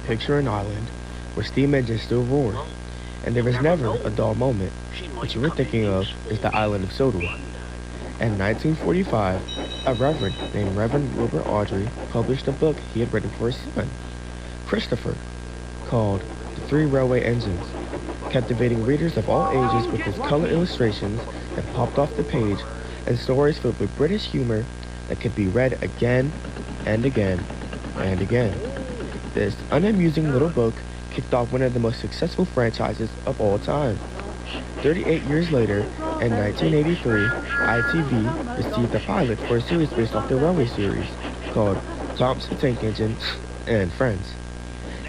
picture an island where steam engines still roar, and there is never a dull moment. What you were thinking of is the island of Sudria. In 1945, a reverend named Reverend Wilbur Audrey published a book he had written for his son, Christopher, called The Three Railway Engines, captivating readers of all ages with his color illustrations that popped off the page and stories filled with British humor that could be read again and again and again. This unamusing little book kicked off one of the most successful franchises of all time. 38 years later, in 1983, ITV received a pilot for a series based off the railway series called Thomas the Tank Engine and Friends.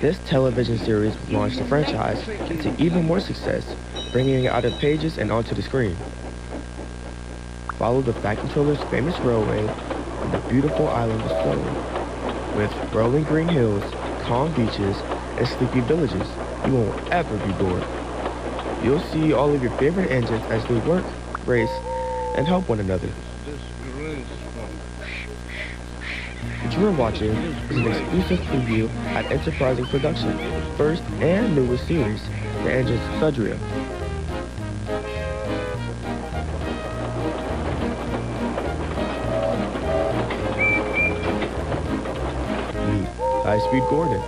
This television series launched the franchise into even more success, bringing it out of pages and onto the screen. Follow the Fat Controller's famous railway on the beautiful island of Sudria, with rolling green hills, calm beaches, and sleepy villages. You won't ever be bored. You'll see all of your favorite engines as they work, race, and help one another. What you are watching is an exclusive preview at Enterprising Productions' first and newest series, the engines Sudria. Meet High-Speed Gordon,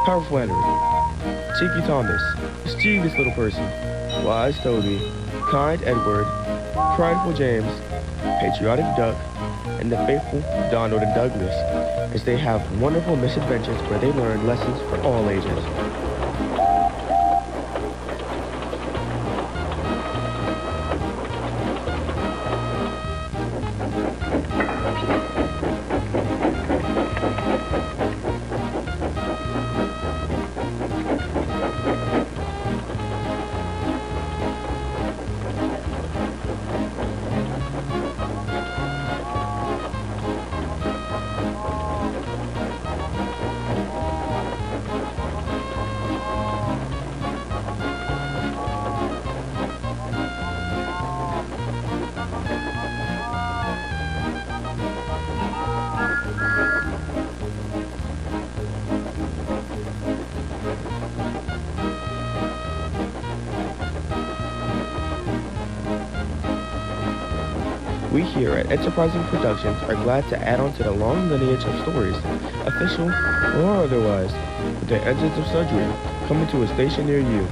Powerful Henry, Cheeky Thomas, Mischievous Little Person, Wise Toby, Kind Edward, Prideful James, Patriotic Duck, and the faithful Donald and Douglas, as they have wonderful misadventures where they learn lessons for all ages. We here at Enterprising Productions are glad to add on to the long lineage of stories, official or otherwise, with the engines of Sudria coming to a station near you.